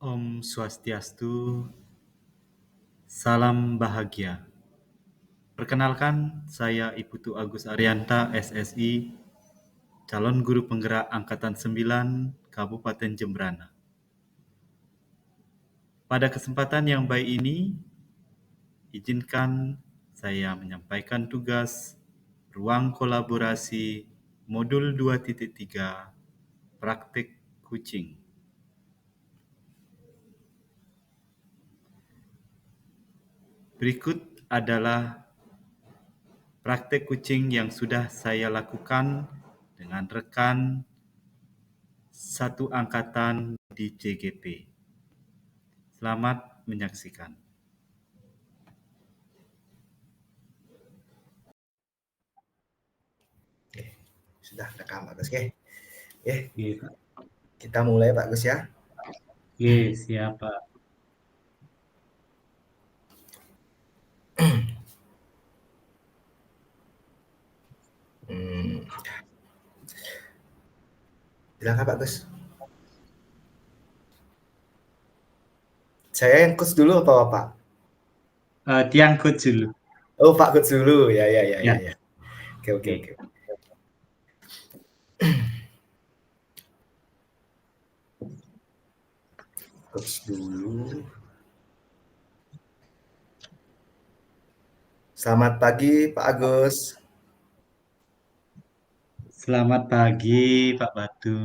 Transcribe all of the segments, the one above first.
Om Swastiastu, salam bahagia. Perkenalkan, saya Iputu Agus Arianta, SSI, calon guru penggerak Angkatan 9, Kabupaten Jembrana. Pada kesempatan yang baik ini, izinkan saya menyampaikan tugas ruang kolaborasi modul 2.3 praktik kucing. Berikut adalah praktek kucing yang sudah saya lakukan dengan rekan satu angkatan di CGP. Selamat menyaksikan. Sudah rekam Pak Gus, oke. Oke, Pak. Kita mulai Pak Gus ya. Oke, siap, Pak. Silakan Pak Gus. Saya yang Gus dulu apa Bapak? Tiang Coach dulu. Oh, Pak Gus dulu. Ya. Ya. Oke. Gus dulu. Selamat pagi Pak Agus. Selamat pagi, Pak Batu.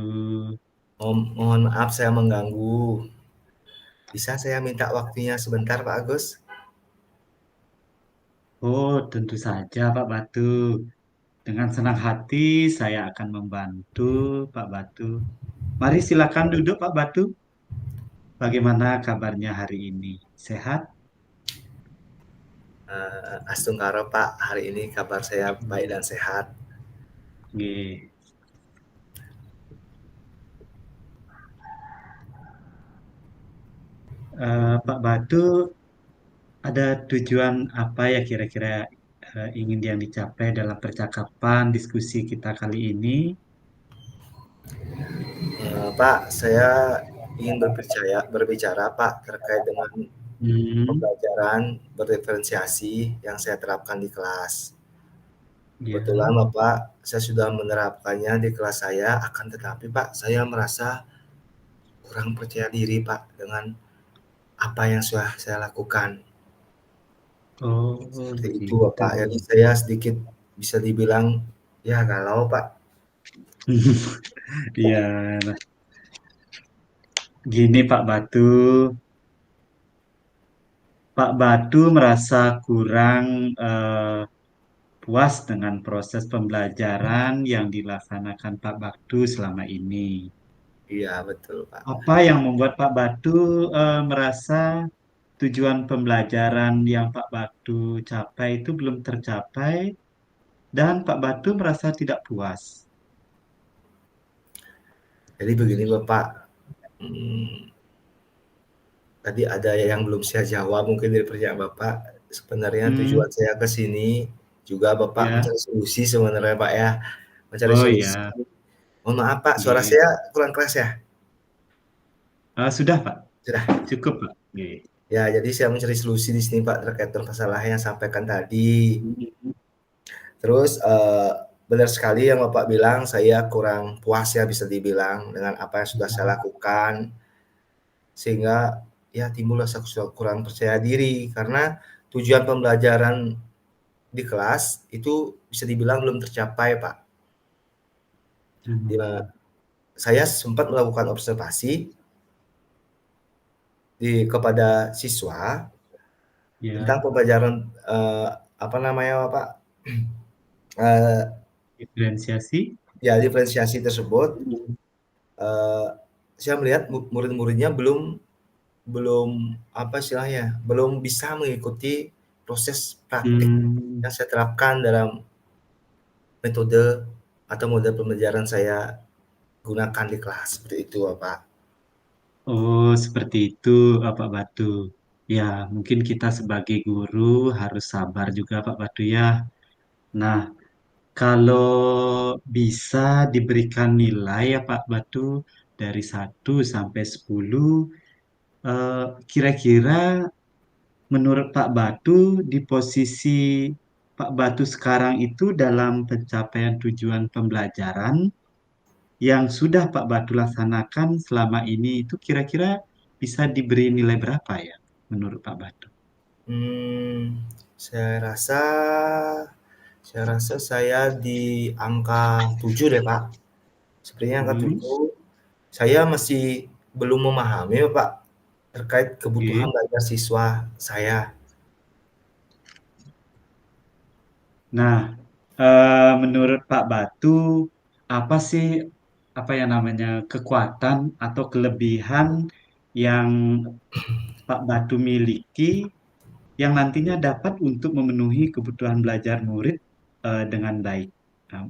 Mohon maaf saya mengganggu. Bisa saya minta waktunya sebentar Pak Agus? Oh, tentu saja, Pak Batu. Dengan senang hati saya akan membantu, Pak Batu. Mari silakan duduk, Pak Batu. Bagaimana kabarnya hari ini? Sehat? Astungkaro Pak, hari ini kabar saya baik dan sehat. Oke. Pak Batu, ada tujuan apa ya kira-kira ingin yang dicapai dalam percakapan diskusi kita kali ini? Pak, saya ingin berbicara Pak terkait dengan Hmm, pembelajaran berdiferensiasi yang saya terapkan di kelas. Kebetulan ya. Bapak, saya sudah menerapkannya di kelas saya, akan tetapi Pak, saya merasa kurang percaya diri Pak dengan apa yang sudah saya lakukan. Oh, Seperti itu gitu. Bapak, jadi saya sedikit bisa dibilang ya galau Pak. Iya, nah, gini Pak Batu. Pak Batu merasa kurang puas dengan proses pembelajaran yang dilaksanakan Pak Batu selama ini. Iya betul Pak. Apa yang membuat Pak Batu merasa tujuan pembelajaran yang Pak Batu capai itu belum tercapai dan Pak Batu merasa tidak puas? Jadi begini Bapak, hmm, tadi ada yang belum saya jawab mungkin dari pertanyaan Bapak. Sebenarnya Hmm, tujuan saya ke sini juga Bapak ya. mencari solusi sebenarnya Pak ya, mencari Oh solusi. ya. Mohon maaf Pak, suara Oke. saya kurang keras ya? Sudah Pak, Sudah. cukup Pak. Oke. Ya, jadi saya mencari solusi di sini Pak terkait dengan masalah yang sampaikan tadi. Hmm, Terus benar sekali yang Bapak bilang, saya kurang puas ya bisa dibilang dengan apa yang sudah saya lakukan, sehingga ya timbul rasa kurang percaya diri karena tujuan pembelajaran di kelas itu bisa dibilang belum tercapai Pak. Di mana hmm, saya sempat melakukan observasi kepada siswa tentang ya, pembelajaran apa namanya Pak, eee, diferensiasi. ya diferensiasi tersebut, Hmm, eee, saya melihat murid-muridnya belum belum apa istilahnya, belum bisa mengikuti proses praktik hmm. yang saya terapkan dalam metode atau mode pembelajaran saya gunakan di kelas, seperti itu Bapak. Oh, seperti itu, Pak Batu. Ya, mungkin kita sebagai guru harus sabar juga, Pak Batu ya. Nah, kalau bisa diberikan nilai ya, Pak Batu, dari 1 sampai 10, kira-kira menurut Pak Batu di posisi Pak Batu sekarang itu dalam pencapaian tujuan pembelajaran yang sudah Pak Batu laksanakan selama ini itu kira-kira bisa diberi nilai berapa ya menurut Pak Batu? Mmm, saya rasa saya di angka 7 deh, Pak. Sepertinya angka Hmm, 7. Saya masih belum memahami, Pak, terkait kebutuhan oke. belajar siswa saya. Nah, menurut Pak Batu, apa sih apa yang namanya kekuatan atau kelebihan yang Pak Batu miliki yang nantinya dapat untuk memenuhi kebutuhan belajar murid dengan baik? Nah,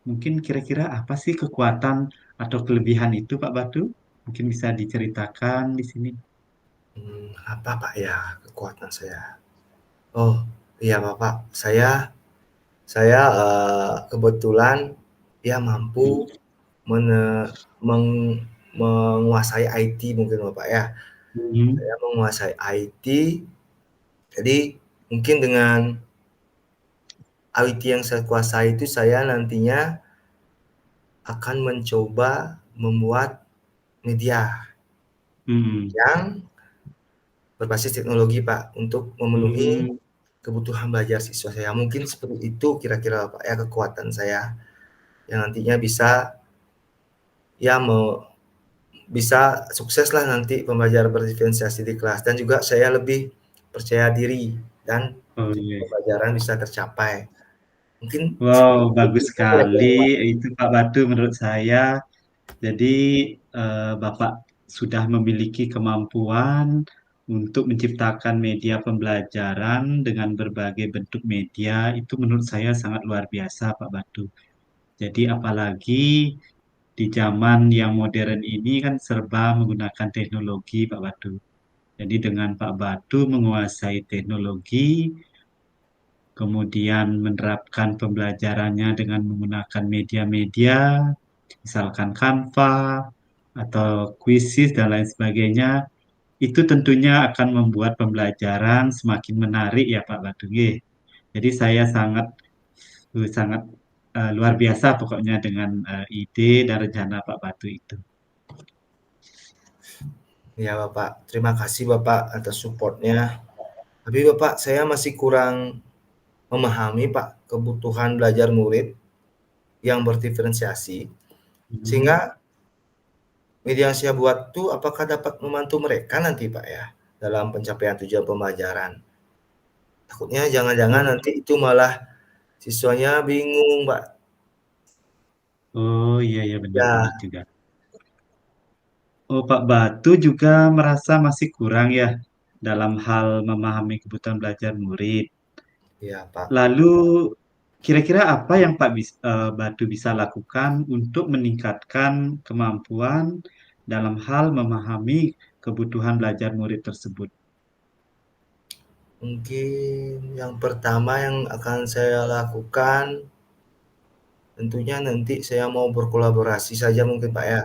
mungkin kira-kira apa sih kekuatan atau kelebihan itu, Pak Batu? Mungkin bisa diceritakan di sini. Apa, Pak, ya kekuatan saya? Oh, iya, Bapak, saya kebetulan ya mampu mene meng menguasai IT mungkin, Bapak, ya. Hmm, Saya menguasai IT, jadi mungkin dengan IT yang saya kuasai itu saya nantinya akan mencoba membuat media hmm, yang berbasis teknologi, Pak, untuk memenuhi hmm, kebutuhan belajar siswa saya. Mungkin seperti itu kira-kira, Pak, ya kekuatan saya yang nantinya bisa ya bisa sukseslah nanti pembelajaran berdiferensiasi di kelas dan juga saya lebih percaya diri dan oh tujuan iya. pembelajaran bisa tercapai. Mungkin Wow, bagus seperti itu sekali kira-kira, Pak. itu Pak Batu menurut saya. Jadi Bapak sudah memiliki kemampuan untuk menciptakan media pembelajaran dengan berbagai bentuk media. Itu menurut saya sangat luar biasa, Pak Batu. Jadi apalagi di zaman yang modern ini kan serba menggunakan teknologi, Pak Batu. Jadi dengan Pak Batu menguasai teknologi, kemudian menerapkan pembelajarannya dengan menggunakan media-media, misalkan Canva atau Quizzes dan lain sebagainya, itu tentunya akan membuat pembelajaran semakin menarik ya Pak Batuge. Jadi saya sangat sangat luar biasa pokoknya dengan ide dan rencana Pak Batu itu. Ya, Bapak, terima kasih Bapak atas support-nya. Tapi Bapak, saya masih kurang memahami Pak, kebutuhan belajar murid yang berdiferensiasi, sehingga Hmm. media yang saya buat tuh apakah dapat membantu mereka nanti Pak ya, dalam pencapaian tujuan pembelajaran? Takutnya jangan-jangan nanti itu malah siswanya bingung, Pak. Oh iya ya benar-benar Ya, juga. Oh Pak Batu juga merasa masih kurang ya dalam hal memahami kebutuhan belajar murid. iya Pak. Lalu kira-kira apa yang Batu bisa lakukan untuk meningkatkan kemampuan dalam hal memahami kebutuhan belajar murid tersebut? Mungkin yang pertama yang akan saya lakukan, tentunya nanti saya mau berkolaborasi saja mungkin Pak ya.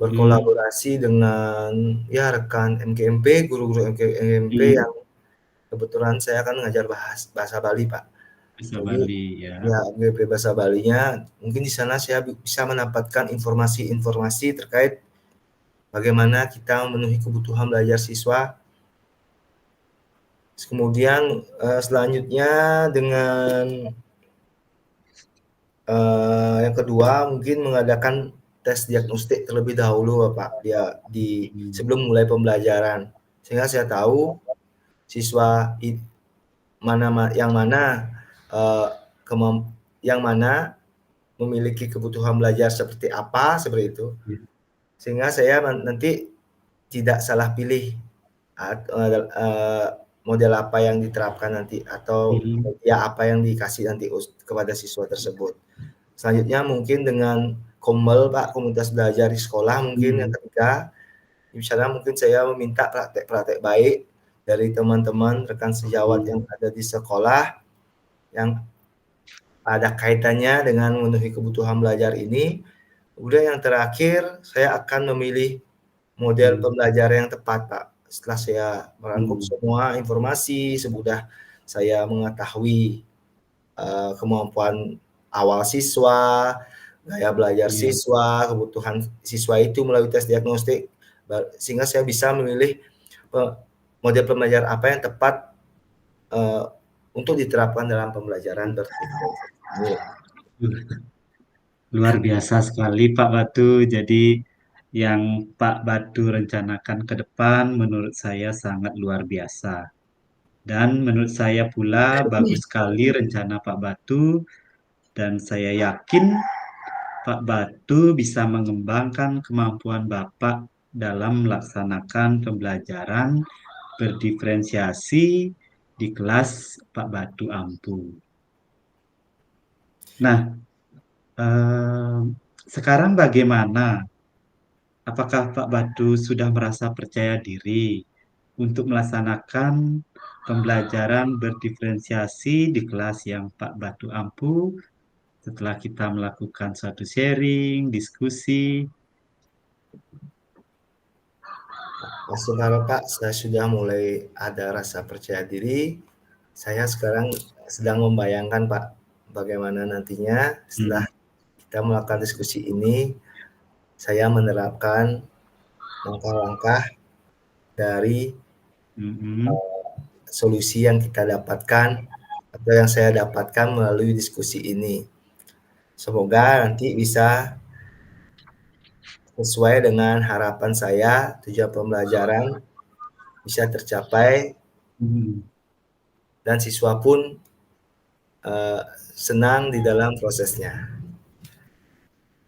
Hmm, Berkolaborasi dengan ya rekan MGMP, guru-guru MGMP hmm, yang kebetulan saya kan ngajar bahasa Bali Pak. bisa Jadi Bali ya. ya MGP bahasa Balinya, mungkin di sana saya bisa mendapatkan informasi-informasi terkait bagaimana kita memenuhi kebutuhan belajar siswa. Kemudian selanjutnya dengan yang kedua mungkin mengadakan tes diagnostik terlebih dahulu Bapak, dia di Hmm, sebelum mulai pembelajaran. Sehingga saya tahu siswa mana yang mana eee, yang mana memiliki kebutuhan belajar seperti apa, seperti itu. ya. Sehingga saya nanti tidak salah pilih model apa yang diterapkan nanti atau Hmm, media apa yang dikasih nanti kepada siswa tersebut. Selanjutnya mungkin dengan Kombel Pak, komunitas belajar di sekolah mungkin yang hmm, ketiga, misalnya mungkin saya meminta praktek-praktek baik dari teman-teman rekan sejawat hmm, yang ada di sekolah yang ada kaitannya dengan memenuhi kebutuhan belajar ini. Kemudian yang terakhir saya akan memilih model Hmm. pembelajaran yang tepat, Pak. Setelah saya merangkum Hmm. semua informasi, semudah saya mengetahui kemampuan awal siswa, gaya belajar Iya. siswa, kebutuhan siswa itu melalui tes diagnostik, sehingga saya bisa memilih model pembelajaran apa yang tepat uh, untuk diterapkan dalam pembelajaran berdiferensiasi ini. Luar biasa sekali Pak Batu. Jadi yang Pak Batu rencanakan ke depan menurut saya sangat luar biasa. Dan menurut saya pula bagus sekali rencana Pak Batu dan saya yakin Pak Batu bisa mengembangkan kemampuan Bapak dalam melaksanakan pembelajaran berdiferensiasi di kelas Pak Batu Ampu. Nah, eh, sekarang bagaimana? Apakah Pak Batu sudah merasa percaya diri untuk melaksanakan pembelajaran berdiferensiasi di kelas yang Pak Batu ampu setelah kita melakukan suatu sharing, diskusi? Sekarang Pak, saya sudah mulai ada rasa percaya diri. Saya sekarang sedang membayangkan Pak, bagaimana nantinya setelah Hmm. kita melakukan diskusi ini, saya menerapkan langkah-langkah dari Mm-mm. solusi yang kita dapatkan atau yang saya dapatkan melalui diskusi ini. Semoga nanti bisa sesuai dengan harapan saya, tujuan pembelajaran bisa tercapai Hmm. dan siswa pun uh, senang di dalam prosesnya.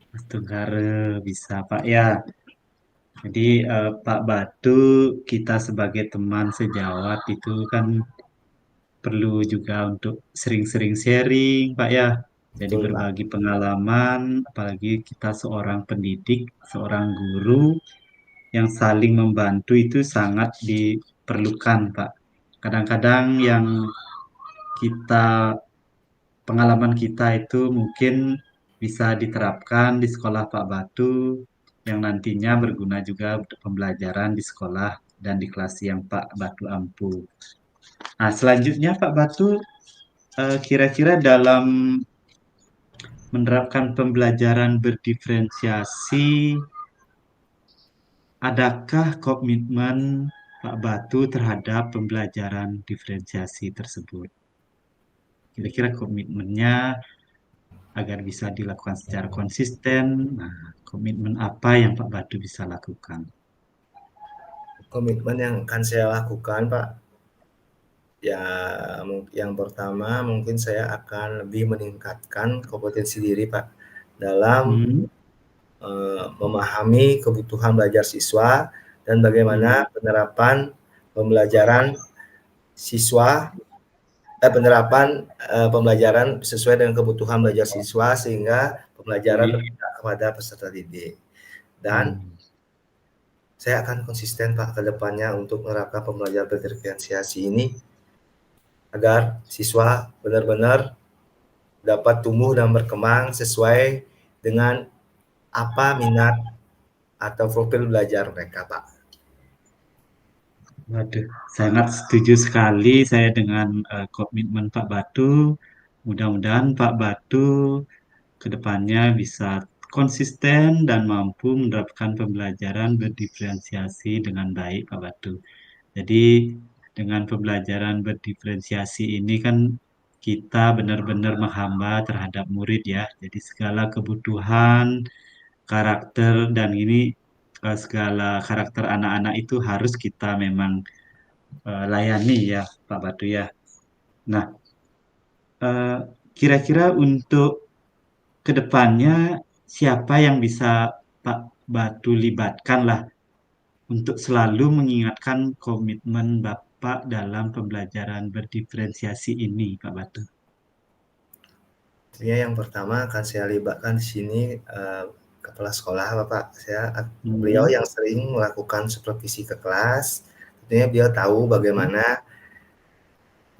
Mas Tunggare bisa Pak ya. Jadi Pak Batu kita sebagai teman sejawat itu kan perlu juga untuk sering-sering sharing, Pak ya. Jadi Betul Pak. berbagi pengalaman, apalagi kita seorang pendidik, seorang guru yang saling membantu itu sangat diperlukan, Pak. Kadang-kadang yang kita pengalaman kita itu mungkin bisa diterapkan di sekolah Pak Batu yang nantinya berguna juga untuk pembelajaran di sekolah dan di kelas yang Pak Batu ampu. Nah, selanjutnya Pak Batu kira-kira dalam menerapkan pembelajaran berdiferensiasi, adakah komitmen Pak Batu terhadap pembelajaran diferensiasi tersebut? Kira-kira komitmennya agar bisa dilakukan secara konsisten. Nah, komitmen apa yang Pak Batu bisa lakukan? Komitmen yang akan saya lakukan Pak, ya yang pertama mungkin saya akan lebih meningkatkan kompetensi diri Pak dalam Hmm, memahami kebutuhan belajar siswa dan hmm, bagaimana penerapan pembelajaran siswa penerapan pembelajaran sesuai dengan kebutuhan belajar siswa sehingga pembelajaran baik. berpihak kepada peserta didik. Dan Hmm. saya akan konsisten Pak ke depannya untuk menerapkan pembelajaran berdiferensiasi ini agar siswa benar-benar dapat tumbuh dan berkembang sesuai dengan apa minat atau profil belajar mereka, Pak. Waduh, sangat setuju sekali saya dengan komitmen Pak Batu. Mudah-mudahan Pak Batu kedepannya bisa konsisten dan mampu menerapkan pembelajaran berdiferensiasi dengan baik, Pak Batu. Jadi dengan pembelajaran berdiferensiasi ini kan kita benar-benar menghamba terhadap murid ya. Jadi segala kebutuhan, karakter dan ini segala karakter anak-anak itu harus kita memang layani ya Pak Batu ya. Nah, eh, kira-kira untuk kedepannya siapa yang bisa Pak Batu libatkan lah untuk selalu mengingatkan komitmen Bapak dalam pembelajaran berdiferensiasi ini, Pak Batu. Tentunya yang pertama akan saya libatkan di sini kepala sekolah, Bapak. Beliau Hmm, yang sering melakukan supervisi ke kelas. Tentunya beliau tahu bagaimana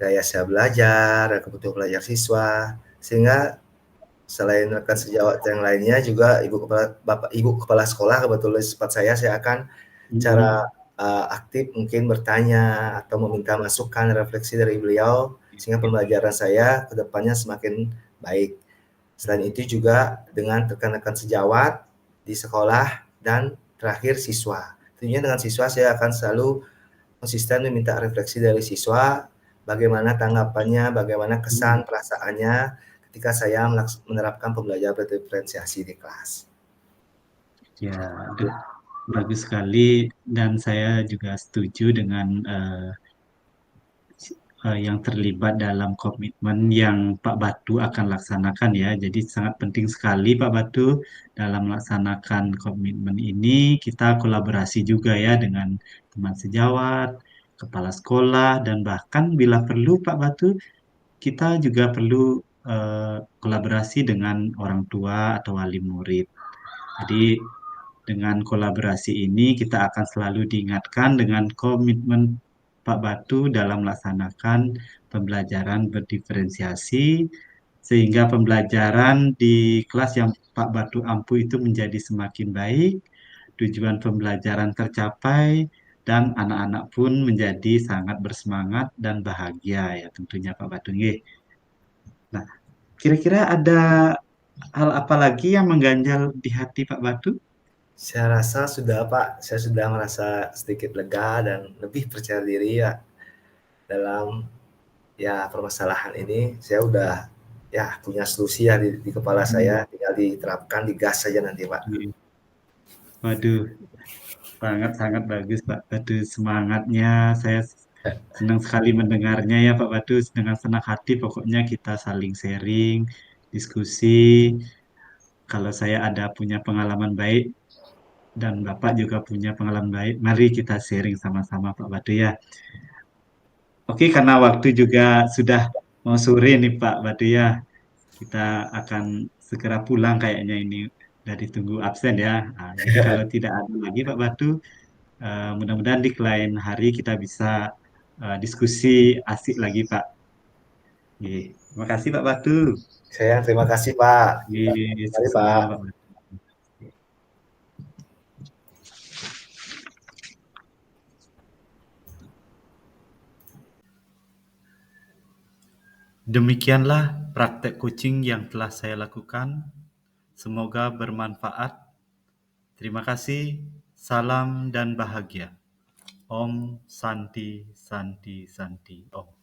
gaya saya belajar, kebutuhan belajar siswa, sehingga selain rekan sejawat yang lainnya juga Ibu Kepala Bapak Ibu Kepala Sekolah kebetulan sempat saya akan cara, Mm-mm. aktif mungkin bertanya atau meminta masukan, refleksi dari beliau, sehingga pembelajaran saya ke depannya semakin baik. Selain itu juga dengan rekan-rekan sejawat di sekolah dan terakhir siswa. Tentunya dengan siswa saya akan selalu konsisten meminta refleksi dari siswa, bagaimana tanggapannya, bagaimana kesan, Mm-mm. perasaannya ketika saya menerapkan pembelajaran berdiferensiasi di kelas. Ya, aduh, bagus sekali dan saya juga setuju dengan yang terlibat dalam komitmen yang Pak Batu akan laksanakan ya. Jadi sangat penting sekali Pak Batu dalam melaksanakan komitmen ini kita kolaborasi juga ya dengan teman sejawat, kepala sekolah dan bahkan bila perlu Pak Batu kita juga perlu kolaborasi dengan orang tua atau wali murid. Jadi dengan kolaborasi ini kita akan selalu diingatkan dengan komitmen Pak Batu dalam melaksanakan pembelajaran berdiferensiasi sehingga pembelajaran di kelas yang Pak Batu ampu itu menjadi semakin baik, tujuan pembelajaran tercapai dan anak-anak pun menjadi sangat bersemangat dan bahagia ya tentunya Pak Batu. Nggih. Nah, kira-kira ada hal apa lagi yang mengganjal di hati Pak Batu? Saya rasa sudah Pak, saya sudah merasa sedikit lega dan lebih percaya diri ya dalam ya permasalahan ini. Saya udah ya punya solusi ya di kepala saya, Hmm. tinggal diterapkan, digas saja nanti Pak. Waduh, sangat-sangat bagus Pak Batu semangatnya. Saya senang sekali mendengarnya ya Pak Batu. Dengan senang hati pokoknya kita saling sharing, diskusi. Kalau saya ada punya pengalaman baik dan Bapak juga punya pengalaman baik, mari kita sharing sama-sama Pak Batu ya. Oke, karena waktu juga sudah mau sore nih Pak Batu ya. Kita akan segera pulang kayaknya ini udah ditunggu absen ya. Nah, jadi kalau tidak ada lagi Pak Batu, mudah-mudahan di lain hari kita bisa diskusi asik lagi, Pak. Oke. Terima kasih, Pak Batu. Saya terima kasih Pak. Oke, Mari sama Pak. Pak Batu. Demikianlah praktek coaching yang telah saya lakukan. Semoga bermanfaat. Terima kasih. Salam dan bahagia. Om Santi Santi Santi Om.